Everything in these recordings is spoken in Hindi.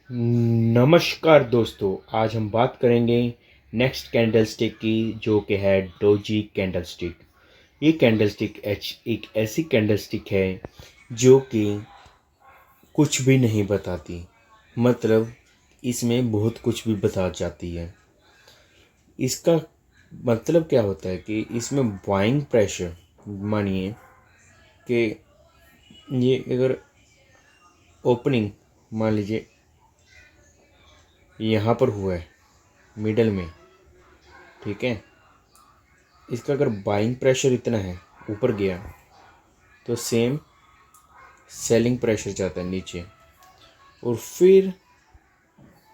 नमस्कार दोस्तों, आज हम बात करेंगे नेक्स्ट कैंडल स्टिक की, जो कि है डोजी कैंडल स्टिक। ये कैंडल स्टिक एक ऐसी कैंडल स्टिक है जो कि कुछ भी नहीं बताती। मतलब इसमें बहुत कुछ भी बता जाती है। इसका मतलब क्या होता है कि इसमें बाइंग प्रेशर, मानिए कि ये अगर ओपनिंग मान लीजिए यहाँ पर हुआ है मिडल में, ठीक है। इसका अगर बाइंग प्रेशर इतना है, ऊपर गया तो सेम सेलिंग प्रेशर जाता है नीचे, और फिर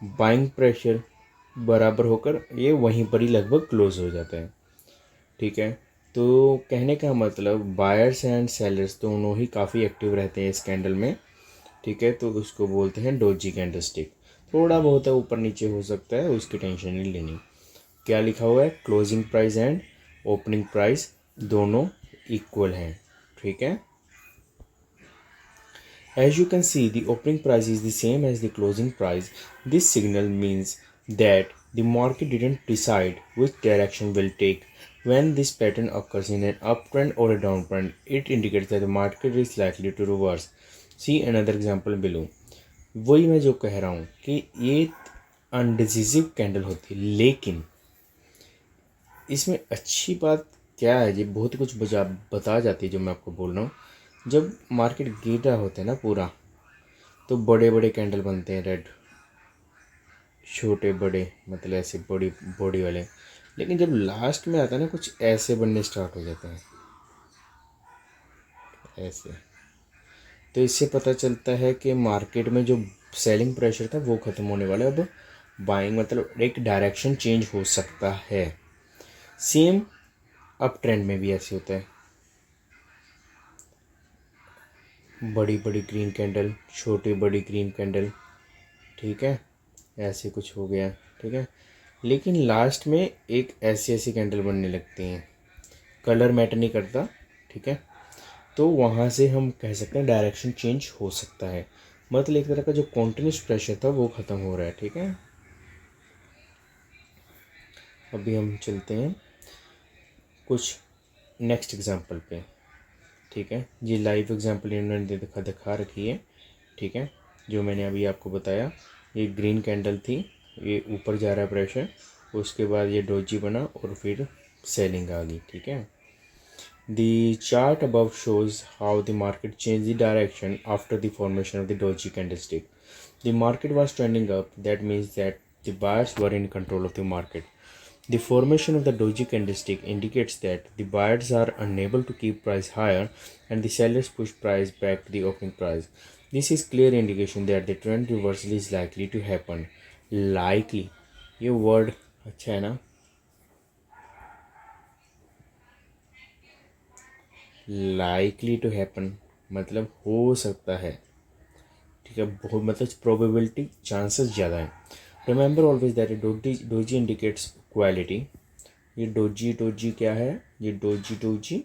बाइंग प्रेशर बराबर होकर ये वहीं पर ही लगभग क्लोज हो जाता है, ठीक है। तो कहने का मतलब बायर्स एंड सेलर्स दोनों ही काफ़ी एक्टिव रहते हैं इस कैंडल में, ठीक है। तो उसको बोलते हैं डोजी कैंडल स्टिक। थोड़ा बहुत है ऊपर नीचे हो सकता है, उसकी टेंशन नहीं लेनी। क्या लिखा हुआ है? Closing price and opening price दोनों इक्वल हैं, ठीक है। As you can see, the opening price is the same as the closing price. This signal means that the market didn't decide which direction will take. When this pattern occurs in an uptrend or a downtrend, it indicates that the market is likely to reverse. See another example below. वही मैं जो कह रहा हूँ कि ये अनडिसिसिव कैंडल होती है, लेकिन इसमें अच्छी बात क्या है, ये बहुत कुछ बता जाती है जो मैं आपको बोल रहा हूँ। जब मार्केट गिर रहा होता है ना पूरा, तो बड़े बड़े कैंडल बनते हैं रेड, छोटे बड़े मतलब ऐसे बड़ी बॉडी वाले। लेकिन जब लास्ट में आता है ना, कुछ ऐसे बनने स्टार्ट हो जाते हैं, ऐसे। तो इससे पता चलता है कि मार्केट में जो सेलिंग प्रेशर था वो ख़त्म होने वाला है। अब बाइंग मतलब एक डायरेक्शन चेंज हो सकता है। सेम अप ट्रेंड में भी ऐसे होता है, बड़ी बड़ी ग्रीन कैंडल, छोटी बड़ी ग्रीन कैंडल, ठीक है। ऐसे कुछ हो गया, ठीक है। लेकिन लास्ट में एक ऐसी ऐसी कैंडल बनने लगती हैं, कलर मैटर नहीं करता, ठीक है। तो वहाँ से हम कह सकते हैं डायरेक्शन चेंज हो सकता है। मतलब एक तरह का जो कॉन्टिन्यूस प्रेशर था वो ख़त्म हो रहा है, ठीक है। अभी हम चलते हैं कुछ नेक्स्ट एग्जांपल पे, ठीक है। ये लाइव एग्जांपल इन्होंने दिखा रखी है, ठीक है। जो मैंने अभी आपको बताया, ये ग्रीन कैंडल थी, ये ऊपर जा रहा है प्रेशर, उसके बाद ये डोजी बना और फिर सेलिंग आ गई, ठीक है। The chart above shows how the market changed the direction after the formation of the doji candlestick. The market was trending up, that means that the buyers were in control of the market. The formation of the doji candlestick indicates that the buyers are unable to keep price higher and the sellers push price back to the opening price. This is clear indication that the trend reversal is likely to happen. Likely, ये word अच्छा है ना? लाइकली टू हैपन मतलब हो सकता है, ठीक है। बहुत मतलब प्रोबेबिलिटी, चांसेस ज़्यादा है। Remember always that doji indicates quality. ये डोजी डोजी क्या है? ये डोजी डोजी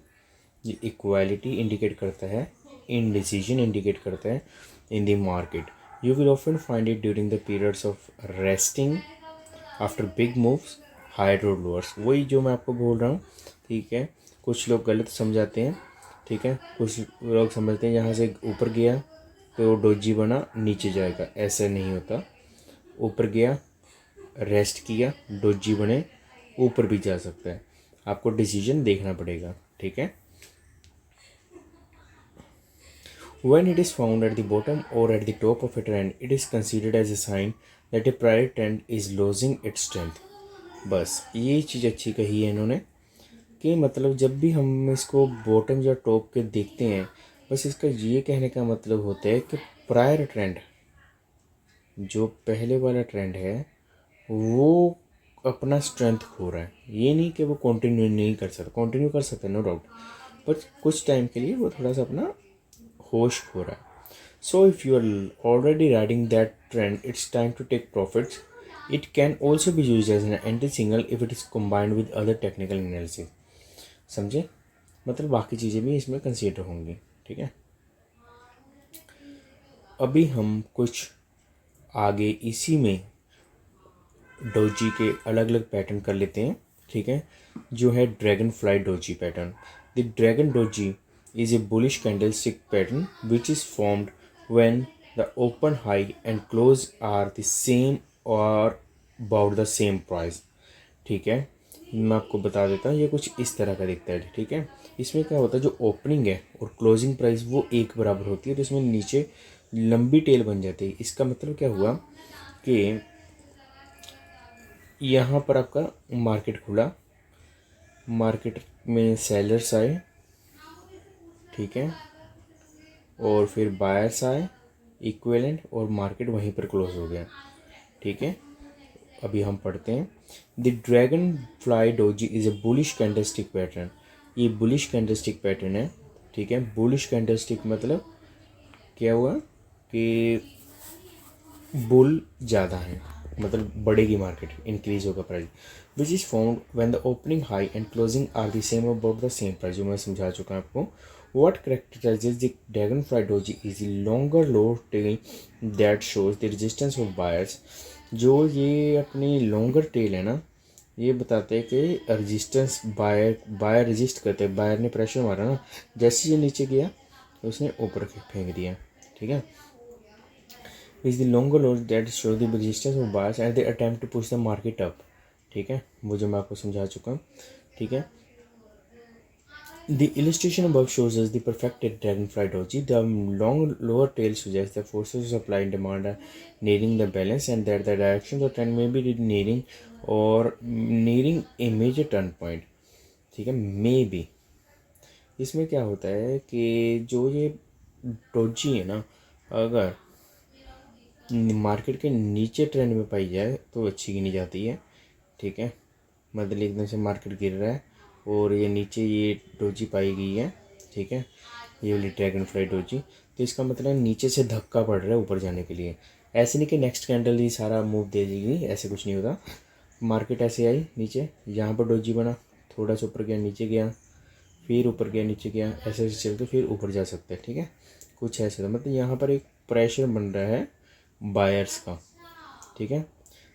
ये इक्वालिटी इंडिकेट करता है, इनडिसीजन इंडिकेट करता है in the market. You will often find it during the periods of resting after big moves, higher और लोअर्स। वही जो मैं आपको बोल रहा हूँ, ठीक है। कुछ लोग गलत समझाते हैं, ठीक है। कुछ लोग समझते हैं यहाँ से ऊपर गया तो डोजी बना नीचे जाएगा, ऐसा नहीं होता। ऊपर गया, रेस्ट किया, डोजी बने, ऊपर भी जा सकता है। आपको डिसीजन देखना पड़ेगा, ठीक है। When it is found at the bottom or at the top of a trend, it is considered as a sign that a prior trend is losing its strength. बस ये चीज़ अच्छी कही है इन्होंने कि मतलब जब भी हम इसको बॉटम या टॉप के देखते हैं, बस इसका ये कहने का मतलब होता है कि प्रायर ट्रेंड, जो पहले वाला ट्रेंड है, वो अपना स्ट्रेंथ खो रहा है। ये नहीं कि वो कंटिन्यू नहीं कर सकता, कंटिन्यू कर सकता है, नो डाउट, बट कुछ टाइम के लिए वो थोड़ा सा अपना होश खो रहा है। So if you are already riding that trend, it's time to take profits. It can also be use as an anti signal if it is combined with other technical analysis. समझे? मतलब बाकी चीज़ें भी इसमें कंसीडर होंगी, ठीक है। अभी हम कुछ आगे इसी में डोजी के अलग अलग पैटर्न कर लेते हैं, ठीक है, जो है dragonfly doji pattern. The dragon doji is a bullish candlestick pattern which is formed when the open high and close are the same or about the same price. ठीक है, मैं आपको बता देता हूँ, ये कुछ इस तरह का दिखता है। ठीक है, इसमें क्या होता है, जो ओपनिंग है और क्लोजिंग प्राइस वो एक बराबर होती है, तो इसमें नीचे लंबी टेल बन जाती है। इसका मतलब क्या हुआ कि यहाँ पर आपका मार्केट खुला, मार्केट में सेलर्स आए, ठीक है, और फिर बायर्स आए इक्विवेलेंट, और मार्केट वहीं पर क्लोज हो गया। ठीक है, अभी हम पढ़ते हैं। The dragon fly doji is a bullish candlestick pattern. ये बुलिश कैंडलस्टिक पैटर्न है। ठीक है, बुलिश कैंडलस्टिक मतलब क्या हुआ कि बुल ज़्यादा है, मतलब बढ़ेगी मार्केट, इंक्रीज होगा price, which is found when the opening high and closing are the same about the same price, जो मैं समझा चुका हूँ आपको। What characterizes the dragonfly doji is the longer lower tail that shows the resistance of buyers। जो ये अपनी लॉन्गर टेल है ना, ये बताते हैं कि रेजिस्टेंस, बायर रेजिस्ट करते हैं, बायर ने प्रेशर मारा ना, जैसे ये नीचे गया उसने ऊपर फेंक दिया। ठीक है, is the longer lower that show the resistance of buyers and they attempt to push the market up. ठीक है, वो जो मैं आपको समझा चुका हूँ। ठीक है, the illustration above shows us the perfected dragonfly doji। The long lower tail suggests the forces of supply and demand are nearing the balance and that the direction of the trend may be nearing or nearing a major turn point। ठीक है, मे बी इसमें क्या होता है कि जो ये डोजी है ना, अगर मार्केट के नीचे ट्रेंड में पाई जाए तो अच्छी गिनी जाती है। ठीक है, मतलब एकदम से मार्केट गिर रहा है और ये नीचे ये डोजी पाई गई है। ठीक है, ये वाली ड्रैगन फ्लाई डोजी, तो इसका मतलब नीचे से धक्का पड़ रहा है ऊपर जाने के लिए। ऐसे नहीं कि नेक्स्ट कैंडल ही सारा मूव दे देगी, ऐसे कुछ नहीं होता। मार्केट ऐसे आई नीचे, यहाँ पर डोजी बना, थोड़ा सा ऊपर गया, नीचे गया, फिर ऊपर गया, नीचे गया, ऐसे ऐसे चल के फिर ऊपर जा सकते हैं। ठीक है, कुछ ऐसे था, मतलब यहाँ पर एक प्रेशर बन रहा है बायर्स का। ठीक है,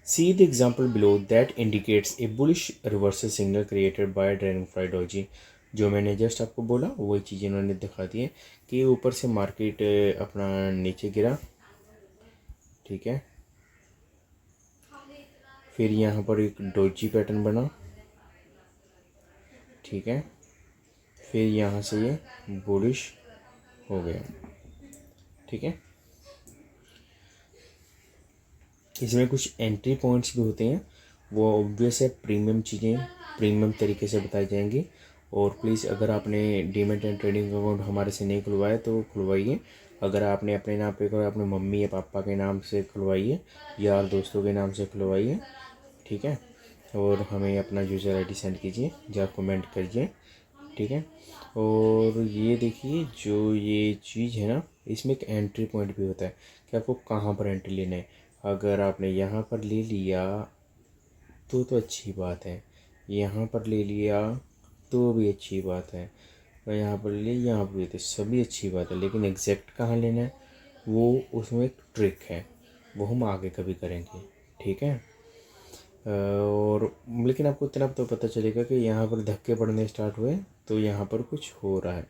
see the example below that indicates a bullish reversal signal created by dragonfly doji। जो मैंने जस्ट आपको बोला वही चीज़ इन्होंने दिखा दी है कि ऊपर से मार्केट अपना नीचे गिरा। ठीक है, फिर यहाँ पर एक डोजी पैटर्न बना। ठीक है, फिर यहाँ से ये बुलिश हो गया। ठीक है, इसमें कुछ एंट्री पॉइंट्स भी होते हैं, वो ऑब्वियस है, प्रीमियम चीज़ें प्रीमियम तरीके से बताई जाएंगी। और प्लीज़ अगर आपने डीमैट एंड ट्रेडिंग अकाउंट हमारे से नहीं खुलवाया तो खुलवाइए। अगर आपने अपने नाम पे खुलवाया, अपने मम्मी या पापा के नाम से खुलवाइए, यार दोस्तों के नाम से खुलवाइए। ठीक है, और हमें अपना यूज़र आईडी सेंड कीजिए या कमेंट करिए। ठीक है, और ये देखिए जो ये चीज़ है ना, इसमें एक एंट्री पॉइंट भी होता है कि आपको कहाँ पर एंट्री लेना है। अगर आपने यहाँ पर ले लिया तो अच्छी बात है, यहाँ पर ले लिया तो भी अच्छी बात है, और यहाँ पर ले यहाँ पर तो सभी अच्छी बात है, लेकिन एग्जैक्ट कहाँ लेना है वो उसमें एक ट्रिक है, वो हम आगे कभी करेंगे। ठीक है, और लेकिन आपको इतना तो पता चलेगा कि यहाँ पर धक्के पड़ने स्टार्ट हुए तो यहाँ पर कुछ हो रहा है।